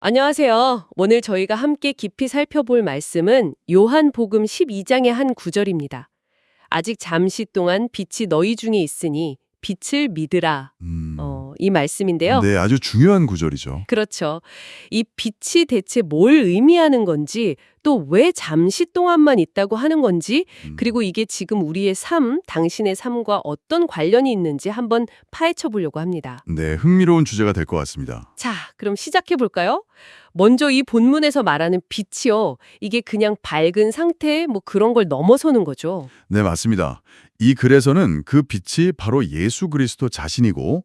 안녕하세요. 오늘 저희가 함께 깊이 살펴볼 말씀은 요한복음 12장의 한 구절입니다. 아직 잠시 동안 빛이 너희 중에 있으니 빛을 믿으라. 이 말씀인데요. 네, 아주 중요한 구절이죠. 그렇죠. 이 빛이 대체 뭘 의미하는 건지, 또 왜 잠시 동안만 있다고 하는 건지, 그리고 이게 지금 우리의 삶, 당신의 삶과 어떤 관련이 있는지 한번 파헤쳐 보려고 합니다. 네, 흥미로운 주제가 될 것 같습니다. 자, 그럼 시작해 볼까요? 먼저 이 본문에서 말하는 빛이요. 이게 그냥 밝은 상태 뭐 그런 걸 넘어서는 거죠. 네, 맞습니다. 이 글에서는 그 빛이 바로 예수 그리스도 자신이고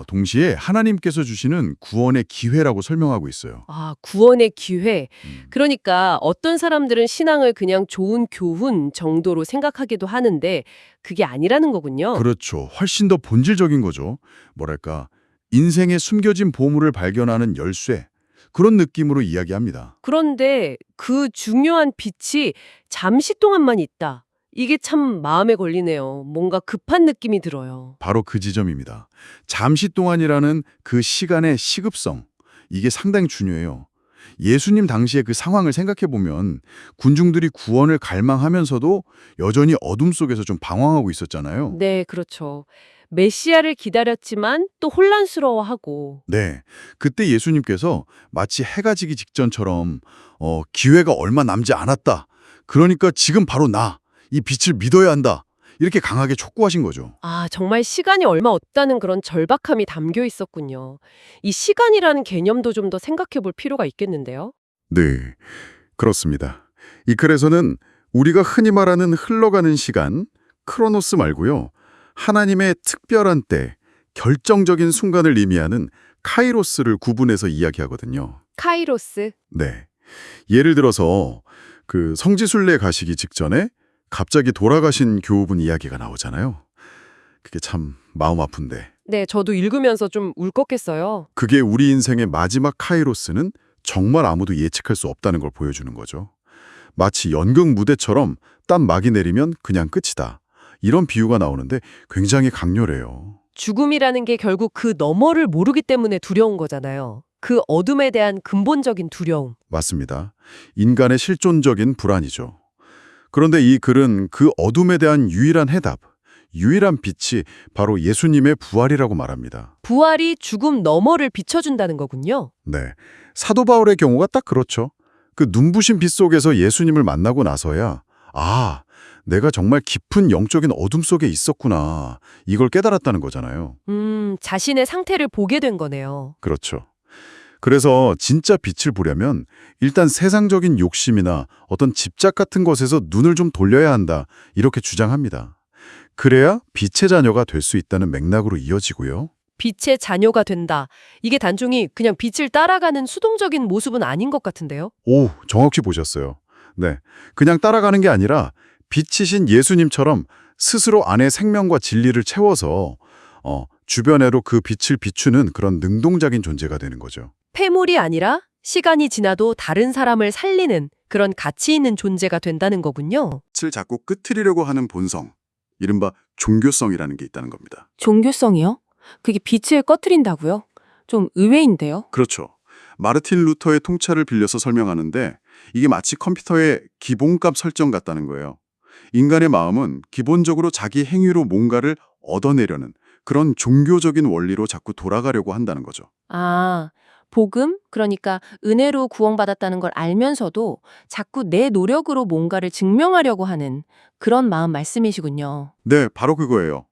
동시에 하나님께서 주시는 구원의 기회라고 설명하고 있어요. 구원의 기회. 음, 그러니까 어떤 사람들은 신앙을 그냥 좋은 교훈 정도로 생각하기도 하는데 그게 아니라는 거군요. 그렇죠. 훨씬 더 본질적인 거죠. 뭐랄까, 인생의 숨겨진 보물을 발견하는 열쇠, 그런 느낌으로 이야기합니다. 그런데 그 중요한 빛이 잠시 동안만 있다. 이게 참 마음에 걸리네요. 뭔가 급한 느낌이 들어요. 바로 그 지점입니다. 잠시 동안이라는 그 시간의 시급성, 이게 상당히 중요해요. 예수님 당시의 그 상황을 생각해보면 군중들이 구원을 갈망하면서도 여전히 어둠 속에서 좀 방황하고 있었잖아요. 네, 그렇죠. 메시아를 기다렸지만 또 혼란스러워하고. 네, 그때 예수님께서 마치 해가 지기 직전처럼 기회가 얼마 남지 않았다. 그러니까 지금 바로 이 빛을 믿어야 한다. 이렇게 강하게 촉구하신 거죠. 정말 시간이 얼마 없다는 그런 절박함이 담겨 있었군요. 이 시간이라는 개념도 좀 더 생각해 볼 필요가 있겠는데요. 네, 그렇습니다. 이 글에서는 우리가 흔히 말하는 흘러가는 시간, 크로노스 말고요. 하나님의 특별한 때, 결정적인 순간을 의미하는 카이로스를 구분해서 이야기하거든요. 카이로스. 네. 예를 들어서 그 성지순례 가시기 직전에 갑자기 돌아가신 교우분 이야기가 나오잖아요. 그게 참 마음 아픈데. 네, 저도 읽으면서 좀 울컥했어요. 그게 우리 인생의 마지막 카이로스는 정말 아무도 예측할 수 없다는 걸 보여주는 거죠. 마치 연극 무대처럼 딱 막이 내리면 그냥 끝이다. 이런 비유가 나오는데 굉장히 강렬해요. 죽음이라는 게 결국 그 너머를 모르기 때문에 두려운 거잖아요. 그 어둠에 대한 근본적인 두려움. 맞습니다. 인간의 실존적인 불안이죠. 그런데 이 글은 그 어둠에 대한 유일한 해답, 유일한 빛이 바로 예수님의 부활이라고 말합니다. 부활이 죽음 너머를 비춰준다는 거군요. 네, 사도 바울의 경우가 딱 그렇죠. 그 눈부신 빛 속에서 예수님을 만나고 나서야 내가 정말 깊은 영적인 어둠 속에 있었구나. 이걸 깨달았다는 거잖아요. 자신의 상태를 보게 된 거네요. 그렇죠. 그래서 진짜 빛을 보려면 일단 세상적인 욕심이나 어떤 집착 같은 것에서 눈을 좀 돌려야 한다. 이렇게 주장합니다. 그래야 빛의 자녀가 될 수 있다는 맥락으로 이어지고요. 빛의 자녀가 된다. 이게 단순히 그냥 빛을 따라가는 수동적인 모습은 아닌 것 같은데요? 오, 정확히 보셨어요. 네, 그냥 따라가는 게 아니라 빛이신 예수님처럼 스스로 안에 생명과 진리를 채워서 주변에로 그 빛을 비추는 그런 능동적인 존재가 되는 거죠. 폐물이 아니라 시간이 지나도 다른 사람을 살리는 그런 가치 있는 존재가 된다는 거군요. 빛을 자꾸 끄트리려고 하는 본성, 이른바 종교성이라는 게 있다는 겁니다. 종교성이요? 그게 빛을 꺼트린다고요? 좀 의외인데요. 그렇죠. 마르틴 루터의 통찰을 빌려서 설명하는데 이게 마치 컴퓨터의 기본값 설정 같다는 거예요. 인간의 마음은 기본적으로 자기 행위로 뭔가를 얻어내려는 그런 종교적인 원리로 자꾸 돌아가려고 한다는 거죠. 복음? 그러니까 은혜로 구원받았다는 걸 알면서도 자꾸 내 노력으로 뭔가를 증명하려고 하는 그런 마음 말씀이시군요. 네, 바로 그거예요.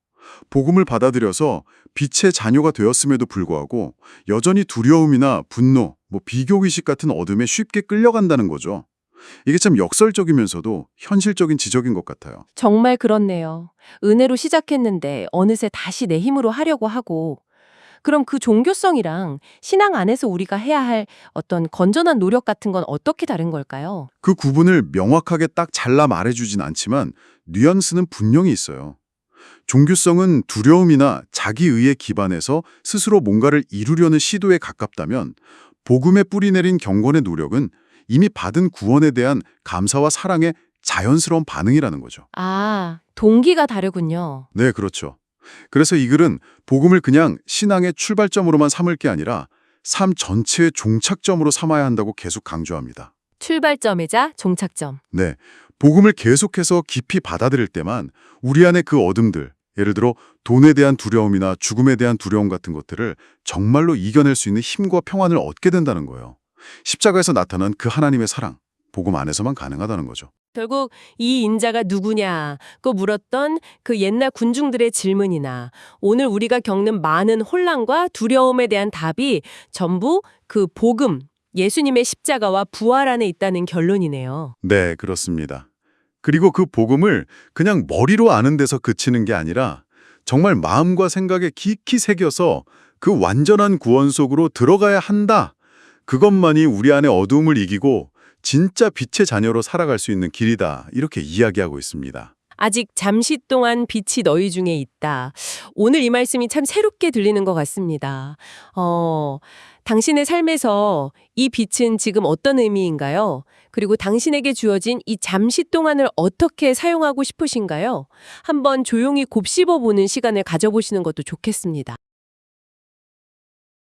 복음을 받아들여서 빛의 자녀가 되었음에도 불구하고 여전히 두려움이나 분노, 비교의식 같은 어둠에 쉽게 끌려간다는 거죠. 이게 참 역설적이면서도 현실적인 지적인 것 같아요. 정말 그렇네요. 은혜로 시작했는데 어느새 다시 내 힘으로 하려고 하고 그럼 그 종교성이랑 신앙 안에서 우리가 해야 할 어떤 건전한 노력 같은 건 어떻게 다른 걸까요? 그 구분을 명확하게 딱 잘라 말해주진 않지만 뉘앙스는 분명히 있어요. 종교성은 두려움이나 자기의에 기반해서 스스로 뭔가를 이루려는 시도에 가깝다면 복음에 뿌리내린 경건의 노력은 이미 받은 구원에 대한 감사와 사랑의 자연스러운 반응이라는 거죠. 동기가 다르군요. 네, 그렇죠. 그래서 이 글은 복음을 그냥 신앙의 출발점으로만 삼을 게 아니라 삶 전체의 종착점으로 삼아야 한다고 계속 강조합니다. 출발점이자 종착점. 네, 복음을 계속해서 깊이 받아들일 때만 우리 안에 그 어둠들, 예를 들어 돈에 대한 두려움이나 죽음에 대한 두려움 같은 것들을 정말로 이겨낼 수 있는 힘과 평안을 얻게 된다는 거예요. 십자가에서 나타난 그 하나님의 사랑, 복음 안에서만 가능하다는 거죠. 결국 이 인자가 누구냐고 물었던 그 옛날 군중들의 질문이나 오늘 우리가 겪는 많은 혼란과 두려움에 대한 답이 전부 그 복음, 예수님의 십자가와 부활 안에 있다는 결론이네요. 네, 그렇습니다. 그리고 그 복음을 그냥 머리로 아는 데서 그치는 게 아니라 정말 마음과 생각에 깊이 새겨서 그 완전한 구원 속으로 들어가야 한다. 그것만이 우리 안의 어두움을 이기고 진짜 빛의 자녀로 살아갈 수 있는 길이다. 이렇게 이야기하고 있습니다. 아직 잠시 동안 빛이 너희 중에 있다. 오늘 이 말씀이 참 새롭게 들리는 것 같습니다. 당신의 삶에서 이 빛은 지금 어떤 의미인가요? 그리고 당신에게 주어진 이 잠시 동안을 어떻게 사용하고 싶으신가요? 한번 조용히 곱씹어 보는 시간을 가져보시는 것도 좋겠습니다.